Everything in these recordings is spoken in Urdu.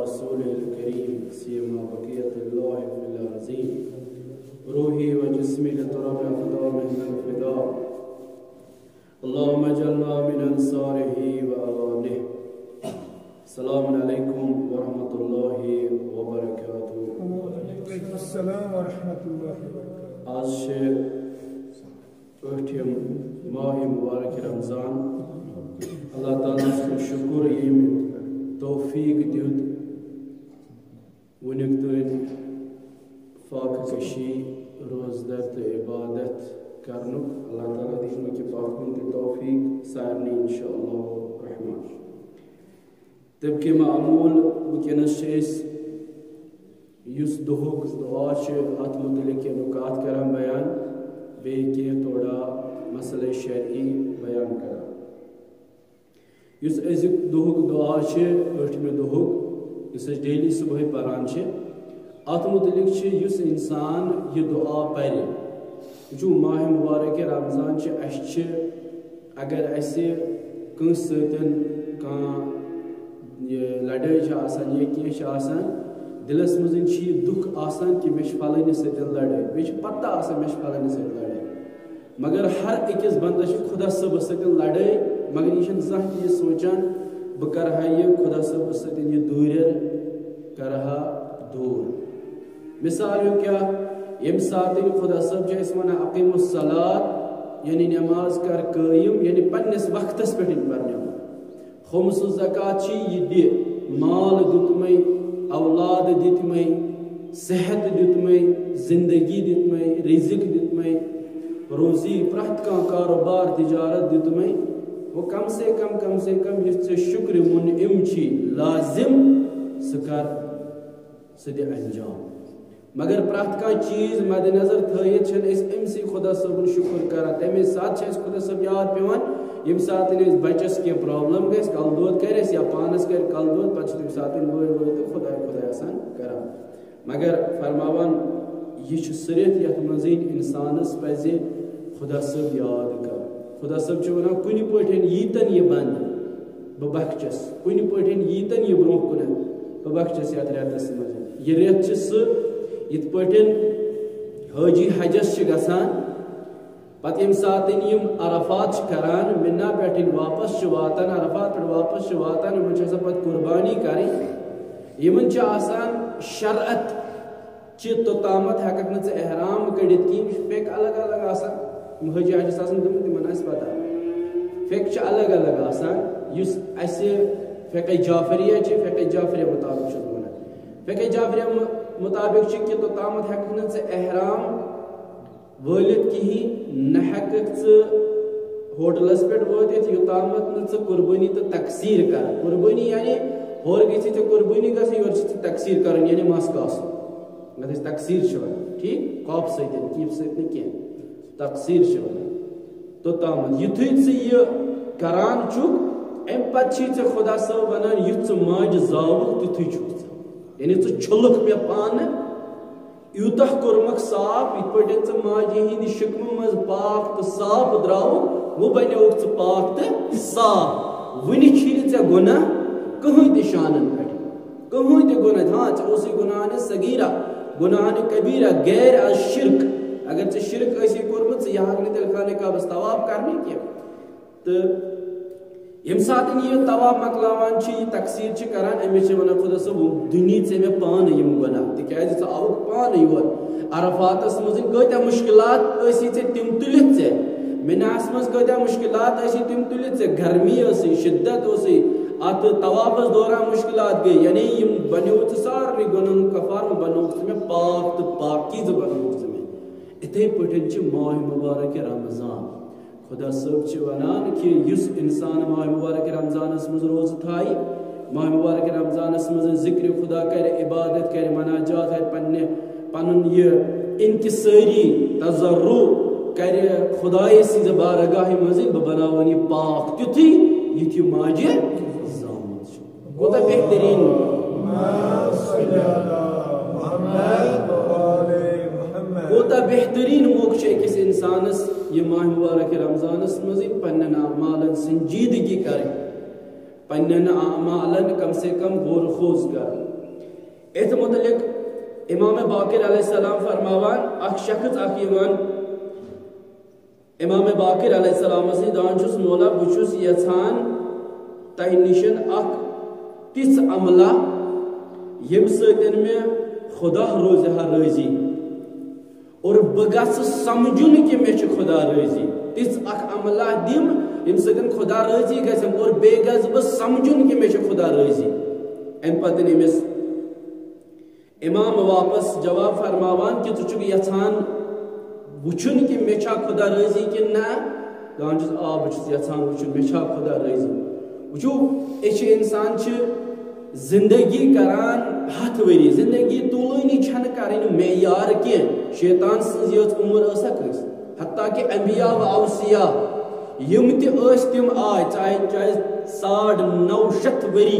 رسوله الكريم سيما بقية الله في الأرضين روحي وجسمي لتراب أقدامه الفداء اللهم اجعلنا من أنصاره وأوانه. السلام عليكم ورحمة الله وبركاته. وعليكم السلام ورحمة الله وبركاته. آج ٲٹھِم ماہ مبارک رمضان اللہ تعالیٰ سُنٛد شُکُر ییٚمۍ توفیٖق دیُت وُنیُک تام فاقہٕ کشی روزدر تہٕ عبادت کرنُک اللہ تعالیٰ دِیِن کہِ پاکُن تہٕ توفیٖق سارنٕے اِنشاءاللہ الرحمٰن. طبقہِ معموٗل وٕنکٮ۪نَس چھِ أسۍ یُس دُہُک دُعا چھِ اَتھ مُتعلق کینٛہہ نُکات کران بیان بیٚیہِ کینٛہہ تھوڑا مسئلے شرعی بیان کران. یُس أزیُک دُہُک دُعا چھِ ٲٹھمہِ دُہُک یُس أسۍ ڈیلی صُبحٲے پران چھِ اَتھ مُتعلق چھِ یُس اِنسان یہِ دُعا پرِ وٕچھِو ماہِ مُبارکہِ رمضان چھِ اَسہِ چھِ اگر اَسہِ کٲنٛسہِ سۭتۍ کانٛہہ یہِ لڑٲے چھِ آسان یا کینٛہہ چھِ آسان دِلس منٛز چھِ یہِ دُکھ آسان کہِ مےٚ چھِ فلٲنِس سۭتۍ لڑٲے بیٚیہِ چھِ پتہ آسان مےٚ چھِ فلٲنِس سۭتۍ لڑٲے مگر ہر أکِس بنٛدس چھِ خۄدا صٲبس سۭتۍ لڑٲے مگر یہِ چھِنہٕ زانٛہہ تہِ یہِ سونٛچان بہٕ کرٕ ہا یہِ خۄدا صٲبس سۭتۍ یہِ دوٗرٮ۪ر کرٕ ہا دوٗر. مثال ہیوٗ کیٛاہ ییٚمہِ ساتہٕ خۄدا صٲب چھِ أسۍ ونان اقیٖمُ الصلاۃ یعنی نٮ۪ماز کر قٲیِم یعنی پننِس وقتس پٮ۪ٹھ پر نٮ۪ماز. خُمس الزکات چھِ یہِ دِ مال دیُتمَے اولاد دِتمَے صحت دِتمَے زندگی دِتمَے رِزق دِتمَے روزی پرٛٮ۪تھ کانٛہہ کاروبار تجارت دِتمَے وہ کم سے کم یُس ژےٚ شُکرِ مُنعِم چھی لازم سُہ کر سُہ دِ انجام. مگر پرٛٮ۪تھ کانٛہہ چیٖز مدِ نظر تھٲیِتھ چھِنہٕ أسۍ أمسٕے خۄدا صٲبُن شُکُر کران تَمے ساتہٕ چھِ اَسہِ خۄدا صٲب یاد پیٚوان ییٚمہِ ساتہٕ أسۍ بچس کینٛہہ پرابلم گژھِ کلہٕ دود کرِ اَسہِ یا پانس کرِ کلہٕ دود پتہٕ چھِ تَمہِ ساتہٕ وٲے تہٕ خۄداے آسان کران مگر فرماوان یہِ چھُ صرف یتھ منٛز انسانس پزِ خۄدا صٲب یاد کرُن. خۄدا صٲب چھُ ونان کُنہِ پٲٹھۍ ییٖتن یہِ بنٛد بہٕ بخچس کُنہِ پٲٹھۍ ییٖتن یہِ برونٛہہ کُن بہٕ بخچس یتھ رٮ۪تس منٛز. یہِ رٮ۪تھ چھُ سُہ یِتھ پٲٹھۍ حٲجی حجس چھِ گژھان پتہٕ ییٚمہِ ساتہٕ یِم عرفات چھِ کران مِنا پٮ۪ٹھ واپس چھِ واتان عرفات پٮ۪ٹھ واپس چھِ واتان یِمن چھِ آسان پتہٕ قربانی کرٕنۍ یِمن چھِ آسان شرعت چہِ توٚتامتھ ہٮ۪ککھ نہٕ ژٕ احرام کٔڑِتھ کِہیٖنۍ یہِ چھُ فیٚک الگ الگ آسان یِم حٲجی حجس آسان گٔمٕتۍ تِمن آسہِ پتہ فیٚک چھِ الگ الگ آسان یُس اَسہِ فیٚکے جعفریہ چھِ فیٚکے جعفریہ مُطابق چھُس بہٕ ونان فیٚکے جعفریہ مُطابق چھِ کہِ توٚتامتھ ہٮ۪ککھ نہٕ ژٕ احرام وٲلِتھ کِہیٖنۍ نہ ہٮ۪ککھ ژٕ ہوٹلس پٮ۪ٹھ وٲتِتھ یوٚتامتھ نہٕ ژٕ قربٲنی تہٕ تقسیٖر کرکھ. قربٲنی یعنی ہورٕ گژھی ژےٚ قربٲنی گژھٕنۍ یورٕ چھِ ژےٚ تقسیٖر کرٕنۍ یعنی مس کاسُن یتھ أسۍ تقسیٖر چھِ ونان ٹھیٖک قۄپھ سۭتۍ کیٖپ سۭتۍ نہٕ کینٛہہ تقسیٖر چھِ ونان. توٚتامتھ یِتھُے ژٕ یہِ کران چھُکھ امہِ پتہٕ چھُے ژےٚ خۄدا صٲب ونان یُتھ ژٕ ماجہِ زاوُکھ تیُتھُے چھُکھ ژٕ یعنی ژٕ چھُلُکھ مےٚ پانہٕ یوٗتاہ کوٚرمکھ صاف یِتھ پٲٹھۍ ژٕ ماجہِ ہٕنٛدِ شِکمہٕ منٛز پاک تہٕ صاف درٛاوُکھ وۄنۍ بنیوُکھ ژٕ پاک تہٕ صاف. وُنہِ چھُے نہٕ ژےٚ گۄناہ کٕہٕنۍ تہِ شانن پٮ۪ٹھ کٕہٕنۍ تہِ گۄناہ ہاں ژےٚ اوسُے گۄناہانہِ صغیٖرہ گۄناہانہِ کبیٖرہ غیر از شرک اگر ژےٚ شرک ٲسی کوٚرمُت ژٕ یِہکھ نہٕ تیٚلہِ خانہ کعبس طواف کرنہِ کینٛہہ. تہٕ ییٚمہِ ساتہٕ یہِ طواف مۄکلاوان چھِ یہِ تقسیٖر چھِ کران أمِس چھِ ونان خۄدا صٲب دُنی ژےٚ مےٚ پانہٕ یِم گۄناہ تِکیٛازِ ژٕ آوُکھ پانہٕ یور عرفاتس منٛز کۭتیاہ مُشکلات ٲسی ژےٚ تِم تُلِتھ ژےٚ مِناہس منٛز کۭتیاہ مُشکلات ٲسی تِم تُلِتھ ژےٚ گرمی ٲسٕے شِدت اوسُے اتھ طوافس دوران مُشکلات گٔے یعنی یِم بنیووُتھ ژٕ سارنٕے گۄنہن ہُنٛد کفار بنووُکھ ژٕ مےٚ پاک تہٕ پاکیٖزٕ بنووُکھ ژٕ مےٚ. اِتھے پٲٹھۍ چھِ ماہِ مُبارکہِ رمضان خۄدا صٲب چھِ ونان کہِ یُس انسان ماہِ مُبارکہِ رمضانس منٛز روزٕ تھایہِ ماہِ مُبارکہِ رمضانس منٛز ذِکرِ خُدا کرِ عبادت کرِ مناجات کرِ پنُن یہِ انکسٲری تضرُع کرِ خۄدایہِ سٕنٛزِ بارگاہہِ منٛز بہٕ بناوَن یہِ پاک تیُتھُے یُتھ یہِ ماجہِ زامُت چھُ. کوٗتاہ بہتریٖن کوٗتاہ بہتریٖن موقعہٕ چھُ أکِس اِنسانس یہِ ماہِ مُبارکہِ رمضانس منٛز پننٮ۪ن اعمالن سنجیدگی کرٕنۍ پننٮ۪ن اعمالن کم سے کم غور خوض کرُن ات متعلق امام باقر علیہ السلام فرماوان اخ شخص اخ یوان امام باقر علیہ السلام سے دان چھس مولا بچس یژھان تہ نشن اخ تِژھ عملہ یم سۭتۍ میں خدا روزِ ہا راضی اور بہ گژھٕ سمجھن کہ مے چھ خدا راضی تِژھ اخ عملہ دم یم سۭتۍ خدا راضی گژھم اور بیٚیہِ گژھٕ بہٕ سمجھن کہ مے چھ خدا راضی امہِ پتہٕ أمِس امام واپس جواب فرماوان کہ ژٕ چھُکھ یژھان وچھن کہ مے چھا خدا راضی کہ نہ دان چھُس آ بہٕ چھُس یژھان وچھن مے چھا خدا راضی وچھو أسۍ انسان چھ زندگی کران 7 ؤری زندگی طولٲنی چھنہٕ کرٕنۍ معیار کینٛہہ شیطان سٕنٛز یٲژ عمر ٲسکھ أسۍ حتیٰ کہ انبیاء و اوصیاء یم تہِ ٲسۍ تِم آے چاہے 950 ؤری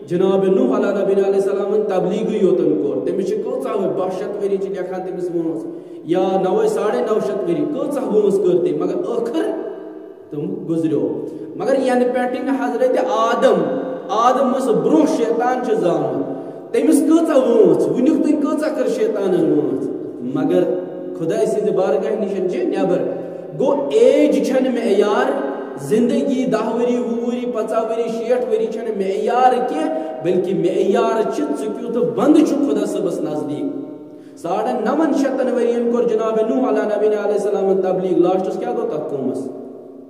جناب نوح علیہ نبی علیہ السلام تبلیغ یوتن کور تمس چھ کۭژاہ 200 ؤری چھ لیکھان تمس وٲنٛس یا 950 ؤری کۭژاہ وٲنٛس کٔر تٔمۍ مگر ٲخر تم گزریو مگر ینہٕ پٮ۪ٹھ حضرت آدمس برونٛہہ شیطان چھ زامُت تمس کۭژاہ وٲنٛس وٕنیُک تام کۭژاہ کٔر شیطانن وٲنٛس مگر خداے سٕنٛدِ بارگاہ نِش چھ نٮ۪بر گو ایج چھنہٕ معیار زندگی 10 ؤری 20 ؤری 50 ؤری 60 ؤری چھنہٕ معیار کینٛہہ بلکہ معیار چھ ژٕ کیُتھ بند چھُکھ خدا صٲبس نزدیٖک 950 ؤرین کوٚر جناب نوح علیہ نبی علیہ السلام تبلیغ لاسٹس کیٛاہ گوٚو تتھ قومس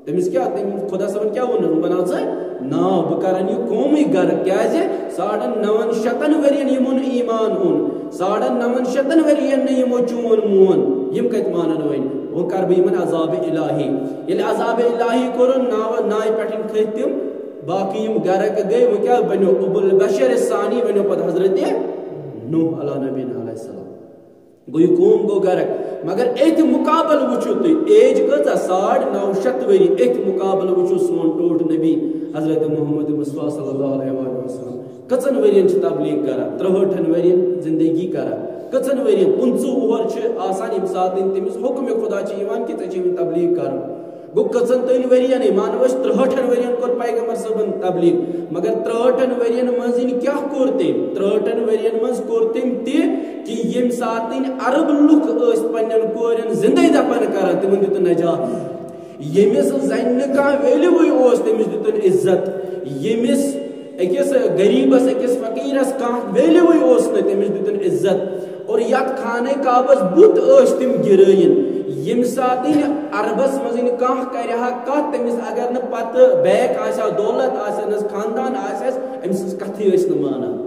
تٔمِس کیٛاہ خدا صٲبن کیٛاہ ووٚن بناو ژٕ نا بہٕ کرن یہِ قومٕے گرٕ کیٛازِ 950 ؤرین یِمو نہٕ ایمان اوٚن 950 ؤرین نہٕ یِمو چون مون یم کتہِ مانن وۄنۍ وۄنۍ کر بہٕ یِمن عذاب الہی ییٚلہِ عذاب الہی کوٚرُن نایہِ پٮ۪ٹھ کھٔتۍ تِم باقٕے یِم گرک گٔے وۄنۍ کیٛاہ بنیو ابو البشر ثانی بنیو پتہٕ حضرت نوح علیہ نبی علیہ السلام گوٚو یہِ قوم گوٚو گرک مگر اتھ مقابل وٕچھو تُہۍ ایج کۭژاہ 950 ؤری اتھ مقابل وٕچھو سون ٹوٹھ نبی حضرت محمد مصطفیٰ صلی اللہ علیہ وسلم کٔژن ؤرین چھِ تبلیغ کران 63 ؤرین زندگی کران کٔژن ؤرین 15 وُہر چھِ آسان ییٚمہِ ساتہٕ تٔمِس حُکم خدا چھِ یِوان کہِ ژےٚ چھِ یِم تبلیغ کرُن گوٚو کٔژن تانۍ ؤرینٕے مانو أسۍ 63 ؤرین کوٚر پیغمبر صٲبن تبلیغ مگر 63 ؤرین منٛز کیٛاہ کوٚر تٔمۍ 63 ؤرین منٛز کوٚر تٔمۍ تہِ کہ ییٚمہِ ساتہٕ عرب لُکھ ٲسۍ پننٮ۪ن کورٮ۪ن زندے دفن کران تِمن دِتُن نجات ییٚمِس زنہِ نہٕ کانٛہہ ویلیوٗوٕے اوس تٔمِس دِتُن عزت ییٚمِس أکِس غریٖبس أکِس فقیٖرس کانٛہہ ویلیوٗوٕے اوس نہٕ تٔمِس دِتُن عزت اور یتھ خانہ کعبس بُت ٲسۍ تِم گِرٲیِن ییٚمہِ ساتہٕ عربس منٛز کانٛہہ کرِ ہا کتھ تٔمِس اگر نہٕ پتہٕ بیک آسہِ ہا دولت آسٮ۪نس خاندان آسٮ۪س أمۍ سٕنٛز کتھٕے ٲسۍ نہٕ مانان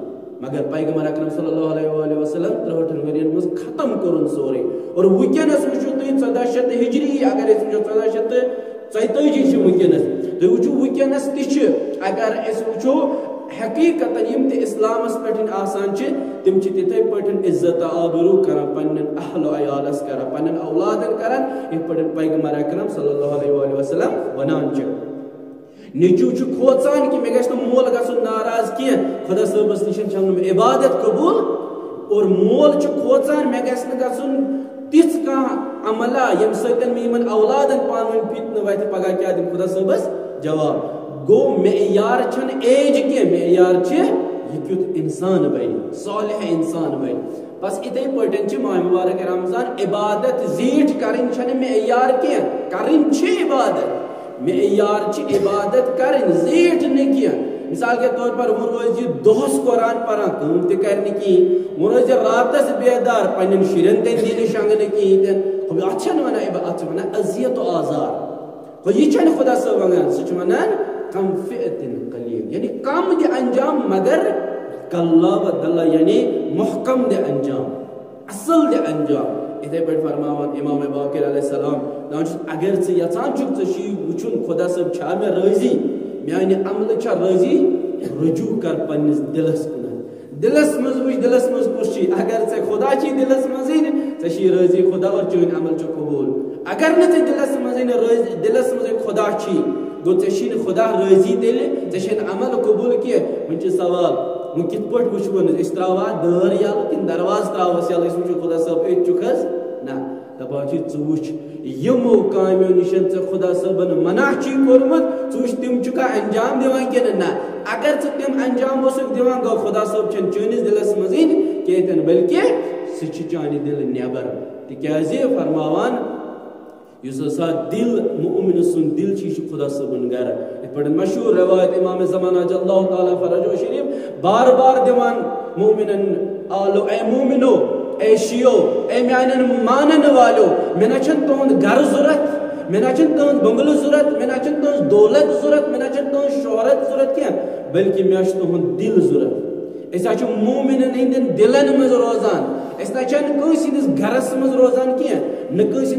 مگر پیغمبر اکرم صلی اللہ علیہ وسلم 63 ؤرین منٛز ختم کوٚرُن سورُے اور وٕنکیٚنس وٕچھو تُہۍ 1400 ہجری اگر أسۍ وٕچھو 1442 چھِ وٕنکیٚنس تُہۍ وٕچھو وٕنکیٚنس تہِ چھِ اگر أسۍ وٕچھو حقیقتاً یم تہِ اسلامس پٮ۪ٹھ آسان چھِ تِم چھِ تِتھے پٲٹھۍ عزت آبروٗ کران پننٮ۪ن اہل و عیالس کران پننٮ۪ن اولادن کران یِتھ پٲٹھۍ پیغمبر اکرم صلی اللہ علیہ وسلم ونان چھِ نیچو چھُ کھوژان کہ مےٚ گژھِ نہٕ مول گژھُن ناراض کینٛہہ خدا صٲبس نِش چھم نہٕ عبادت قبوٗل اور مول چھُ کھوژان مےٚ گژھِ نہٕ گژھُن تِژھ کانٛہہ عملہ ییٚمہِ سۭتۍ مےٚ یِمن اولادن پانہٕ ؤنۍ فِتنہٕ وتھِ پگاہ کیٛاہ دِمہٕ خدا صٲبس جواب گوٚو معیار چھنہٕ ایج کینٛہہ معیار چھِ یہِ کیُتھ انسان بنہِ صالح انسان بنہِ بس یِتھے پٲٹھۍ چھِ ماہ مبارک رمضان عبادت زیٖٹھ کرٕنۍ چھنہٕ معیار کینٛہہ کرٕنۍ چھِ عبادت معیار چھِ عبادت کرٕنۍ زیٖٹھ نہٕ کینٛہہ مثال کے طور پر وۄنۍ روزِ دۄہس قرآن پران کٲم تہِ کرِ نہٕ کِہیٖنۍ وۄنۍ روزِ راتس بیدار پننٮ۪ن شُرٮ۪ن تہِ دِی نہٕ شۄنٛگنہٕ کِہیٖنۍ تہِ اتھ چھنہٕ ونان اتھ چھِ ونان اذیت و آزار یہِ چھنہٕ خدا صٲب ونان سُہ چھُ ونان کم فئتن قلیل یعنی کم دِ انجام مگر کلہ و دلہ یعنی محکم دِ انجام اصل دِ انجام اتھے پٲٹھۍ فرماوان امام باقر علیہ السلام دپان چھُس اگر ژٕ یژھان چھُکھ ژےٚ چھُے وٕچھُن خدا صٲب چھا مےٚ رٲضی میانہِ عملہٕ چھا رٲضی رجوع کر پننِس دلس کُن دلس منٛز وٕچھ دلس منٛز کُس چھُے اگر ژےٚ خدا چھُے دلس منٛزٕے ژےٚ چھُے رٲضی خدا اور چٲنۍ عمل چھُ قبوٗل اگر نہٕ ژےٚ دلس منٛزٕے نہٕ دلس منٛزٕے خدا چھُے گوٚو ژےٚ چھُے نہٕ خدا رٲضی تیٚلہِ ژےٚ چھے نہٕ عمل قبوٗل کینٛہہ وۄنۍ چھُ سوال وۄنۍ کِتھ پٲٹھۍ وٕچھون أسۍ تراووا دٲر یلہٕ کِنہٕ دروازٕ تراوہوس یلہٕ أسۍ وٕچھو خدا صٲب أتۍ چھُکھ حظ نہ دپان چھِ ژٕ وٕچھ یِمو کامیو نِش ژےٚ خدا صٲبن منع چھُے کوٚرمُت ژٕ وٕچھ تِم چھُکھا انجام دِوان کِنہٕ نہ اگر ژٕ تِم انجام اوسُکھ دِوان گوٚو خدا صٲب چھنہٕ چٲنِس دلس منٛزٕے کیتن بلکہ سچ چانہ دل نیبر تکیاز فرماوان یس ہسا دل مومن سن دل چھ خدا صبن گھر ات پہ مشہور روایت امام زمانہ اللہ تعالیٰ فرجو شریف بار بار دیوان مومنن آلو اے مومنو اے شیو اے میانن مانن والو میں نچن تہند گھر ضرورت میں نچن تہند بنگلہ ضرورت میں نچن تہند دولت ضرورت میں نچن تہند شہرت ضرورت کی بلکہ میں تہند دل ضرورت اس مومنن ہندین دلن مز روزان اس نچن کنس ہندس گھرس مز روزان کی نہ کنس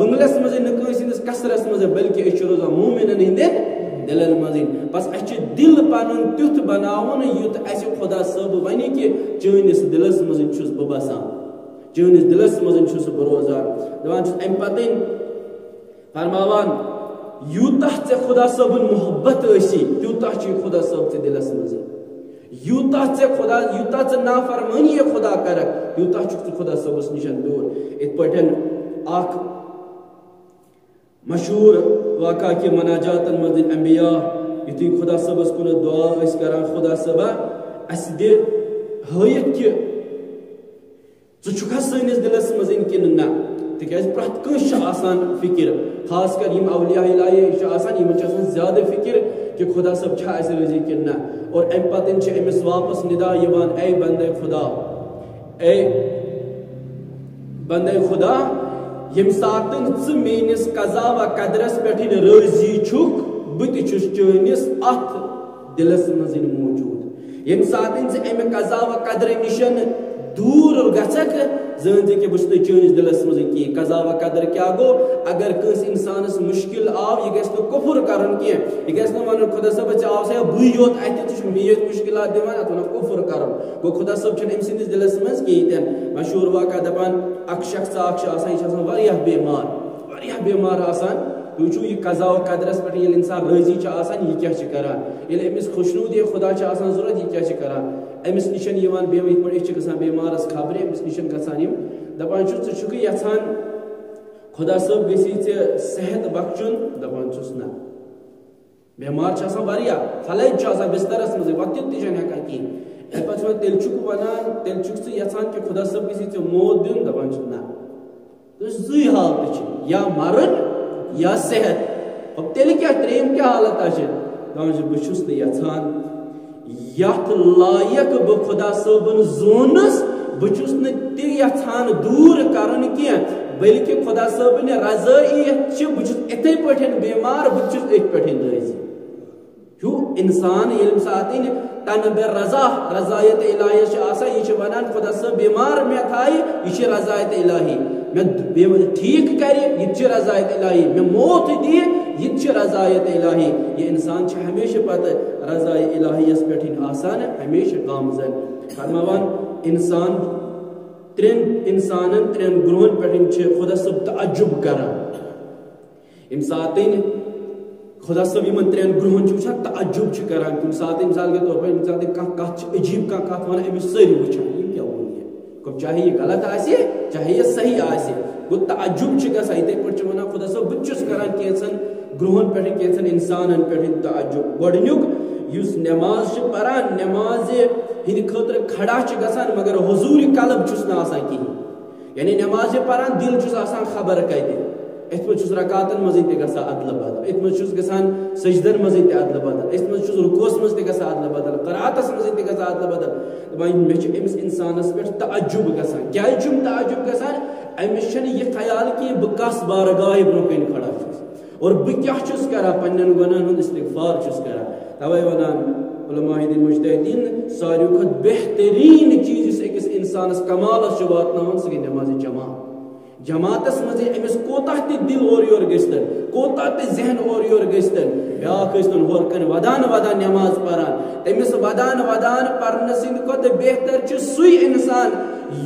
بنگلس مز نہ کنس ہندس کسرس مز بلکہ اس روزان مومنن ہندین دلن مز بس اس دل پنن تیت بناون یوت اس خدا صاحب ونی کہ چٲنِس دلس مز چھس بہ بسان چٲنِس دلس مز چھس بہ روزان دپان چھس ام پتن فرماوان یوتہ ژے خدا صاحبن محبت ٲسی تیوتہ چھ خدا صاحب ژے دلس مز یوتہ ژے نافرمانی خدا کرک یوتہ چھُکھ ژٕ خدا صاحبس نشن دور ات پٲٹھۍ اکھ مشہور واقعہ کہ مناجاتن مز انبیاء یتھی خدا صاحبس کن دعا اس کران خدا صاحبہ اس دے ہٲیِتھ کہ ژٕ چھُکھا سٲنِس دلس مز کن نہ تکیاز پرٛٮ۪تھ کٲنٛسہِ چھِ آسان فکر خاص کر یم اولیاء الہی چھِ آسان یمن چھِ آسان زیادٕ فکر کہ خدا صاحب چھا اسہِ رٲضی کن نہ اور ام پتن چھِ أمِس واپس ندا یوان اے بندے خدا اے بندے خدا یم ساتن ژٕ میٲنِس قضا و قدرس پٮ۪ٹھ رٲضی چھُکھ بہٕ تہِ چھُس چٲنِس اتھ دلس منٛز موجوٗد یم ساتن ژٕ امہِ قضا و قدرٕ نِشن دور گژھکھ زٲنۍ زِ کہِ بہٕ چھُس نہٕ چٲنِس دلس منٛز کینٛہہ قضا و قدر کیٛاہ گوٚو اگر کٲنٛسہِ انسانس مُشکل آو یہِ گژھِ نہٕ کُفر کرُن کینٛہہ یہِ گژھِ نہٕ ونُن خدا صٲب ژےٚ آو سا بٕے یوت اتہِ ژٕ چھُکھ مےٚ یوت مُشکلات دِوان اتھ ونو کُفر کرُن گوٚو خدا صٲب چھُنہٕ أمۍ سٕنٛدِس دلس منٛز کِہیٖنۍ تہِ نہٕ مشہوٗر واقعہ دپان اکھ شخص اکھ چھُ آسان یہِ چھُ آسان واریاہ بیمار آسان تُہۍ وٕچھِو یہِ قضا و قدرس پٮ۪ٹھ ییٚلہِ انسان رٲضی چھُ آسان یہِ کیٛاہ چھُ کران ییٚلہِ أمِس خوشنوٗدی خدا چھِ آسان ضروٗرت یہِ کیٛاہ چھُ کران أمِس نِشن یِوان بیٚیہِ یِتھ پٲٹھۍ أسۍ چھِ گژھان بیمارس خبرِ أمِس نِشن گژھان یِم دپان چھُ ژٕ چھُکھٕ یژھان خدا صٲب گژھی ژےٚ صحت بخچُن دپان چھُس نہ بیمار چھُ آسان واریاہ فلٲنۍ چھُ آسان بسترس منٛزٕے وۄتھِتھ تہِ چھُنہٕ ہٮ۪کان کِہیٖنۍ اَمہِ پتہٕ چھُ وۄنۍ تیٚلہِ چھُکھ ونان تیٚلہِ چھُکھ ژٕ یژھان کہِ خدا صٲب گژھی ژےٚ موت دیُن دپان چھُس نہ زٕے حالتہٕ چھِ یا مرُن یا صحت تیٚلہِ کیٛاہ ترٛیٚیِم کیٛاہ حالت آسہِ دپان چھُ بہٕ چھُس نہٕ یژھان یتھ لایق بہٕ خدا صٲبن زونس بہٕ چھُس نہٕ تہِ یژھان دوٗر کرُن کینٛہہ بلکہِ خدا صٲبٕنۍ رضٲیت چھِ بہٕ چھُس اِتھے پٲٹھۍ بیمار بہٕ چھُس أتھۍ پٮ۪ٹھٕے رٲضی ہیوٗ انسان ییٚلہِ ساتہٕ تنہٕ بے رضایت الہی چھِ آسان یہِ چھِ ونان خدا صٲب بیمار مےٚ تھایہِ یہِ چھِ رضایت الہی مےٚ ٹھیٖک کرِ یہِ تہِ چھِ رضایت الہی مےٚ موت دِیہِ یہِ تہِ چھِ رضایت الہی یہِ انسان چھِ ہمیشہ پتہٕ رضایِ الہیَس پٮ۪ٹھٕے آسان ہمیشہ گامزن فرماوان انسان ترٛٮ۪ن انسانن ترٛٮ۪ن گروہن پٮ۪ٹھ چھِ خدا صٲب تعجب کران ییٚمہِ ساتہٕ خدا صٲب یِمن ترٛٮ۪ن گروہن چھِ وٕچھان تعجب چھِ کران کُنہِ ساتہٕ مثال کے طور پر ییٚمہِ ساتہٕ کانٛہہ کتھ چھِ عجیٖب کانٛہہ کتھ ونان أمِس سٲری وٕچھان یہِ کیٛاہ ووٚن یہِ چاہے یہ غلط آسہِ چاہے یہ صحیح آسہِ گوٚو تعجب چھِ گژھان یِتھے پٲٹھۍ چھِ ونان خدا صٲب بہٕ تہِ چھُس کران کینٛژن گروہن پٮ۪ٹھ کینٛژن انسانن پٮ۪ٹھ تعجب گۄڈٕنیُک یُس نٮ۪ماز چھِ پران نٮ۪مازِ ہٕنٛدِ خٲطرٕ کھڑا چھِ گژھان مگر حضوٗرِ قلب چھُس نہٕ آسان کِہیٖنۍ یعنی نٮ۪ماز چھِ پران دل چھُس آسان خبر کتہِ اتھ منٛز چھُس رکاتن منٛزٕے تہِ گژھان ادلہٕ بدل اتھ منٛز چھُس گژھان سجدن منٛزٕے تہِ ادلہٕ بدل اتھ منٛز چھُس رُکوس منٛز تہِ گژھان ادلہٕ بدل قراتس منٛزٕے تہِ گژھان ادلہٕ بدل دپان مےٚ چھُ أمِس انسانس پٮ۪ٹھ تعجب گژھان کیٛازِ چھُم تعجب گژھان أمِس چھُنہٕ یہِ خیال کینٛہہ بہٕ کس بارگاہہِ برونٛہہ کَنہِ کھڑا چھُس اور بہٕ کیٛاہ چھُس کران پننٮ۪ن گۄنہن ہُنٛد استغفار چھُس کران توے ونان علماء دین مجتہدین ساروی کھۄتہٕ بہتریٖن چیٖز یُس أکِس انسانس کمالس چھُ واتناوان سُہ گٔے نٮ۪مازِ جماعتس منٛز أمِس کوتاہ تہِ دل اورٕ یورٕ گٔژھتن کوتاہ تہِ ذہن اورٕ یورٕ گٔژھتن بیٛاکھ ٲسۍتن ہورٕ کَنہِ ودان نٮ۪ماز پران تٔمِس ودان پرنہٕ سٕنٛدِ کھۄتہٕ بہتر چھُ سُے انسان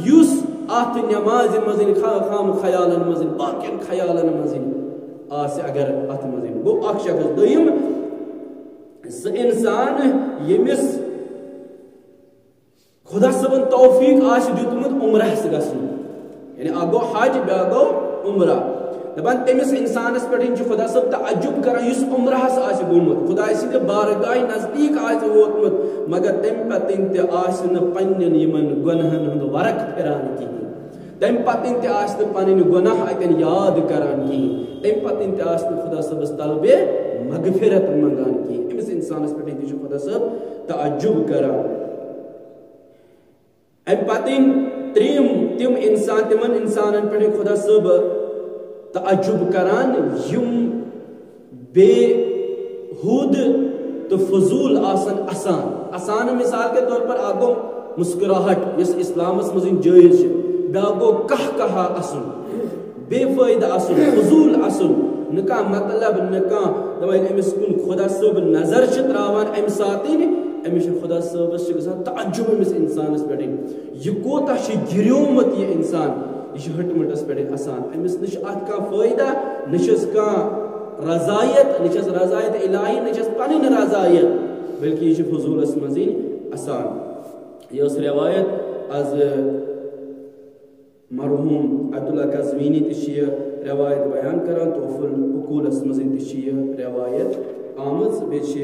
یُس اتھ نٮ۪مازِ منٛز خام خیالن منٛز باقین خیالن منٛز آسہِ اگر اتھ منٛز گوٚو اکھ شخص دوٚیِم سُہ انسان ییٚمِس خدا صٲبن توفیٖق آسہِ دیُتمُت عمرہس گژھنُک یعنی اکھ گوٚو حج بیٛاکھ گوٚو عمرہ دپان تمس انسانس پہ خدا صاحب تعجب کران اس عمرہس آس گومت خدا سند بارگاہ نزدیک آس ووتمت مگر تم پتن تہ پنن یمن گنہن ہند ورق پھران کہین تم پتن تہ پنن گناہ اتن یاد کران کہین تم پتن تہ خدا صاحبس طلب مغفرت منگان کہین امس انسانس پہ تہ خدا صاحب تعجب کران ام پتن تم انسان تمن انسانن پہ خدا صاحب تعجب کران یم بے حود تو فضول آسان مثال کے طور پر آگو مسکراہٹ اس اسلام مزین جائز بیاگو کہا اسن بے فائدہ اسن فضول اسن نکا مطلب نکا دپان امس کن خدا صاحب نظر تراوان ام ساتن امس خدا صاحبس گژھان تعجب امس انسانس پہ یہ کوتاہ گریومت یہ انسان یہ ہٹمٹس پہ آسان امس نش ات کا فائدہ نشس کا رضایت نشس رضایت الہی نشس پنن رضایت بلکہ یہ فضولس مزین آسان یہ روایت از مرحوم عبداللہ قزوینی تہ روایت بیان کران تحف العقولس مزین تہ روایت آمز بیچ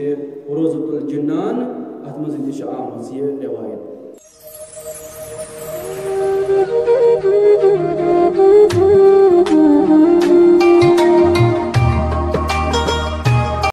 روزۃ الجنان ات مزین تہ آمز یہ روایت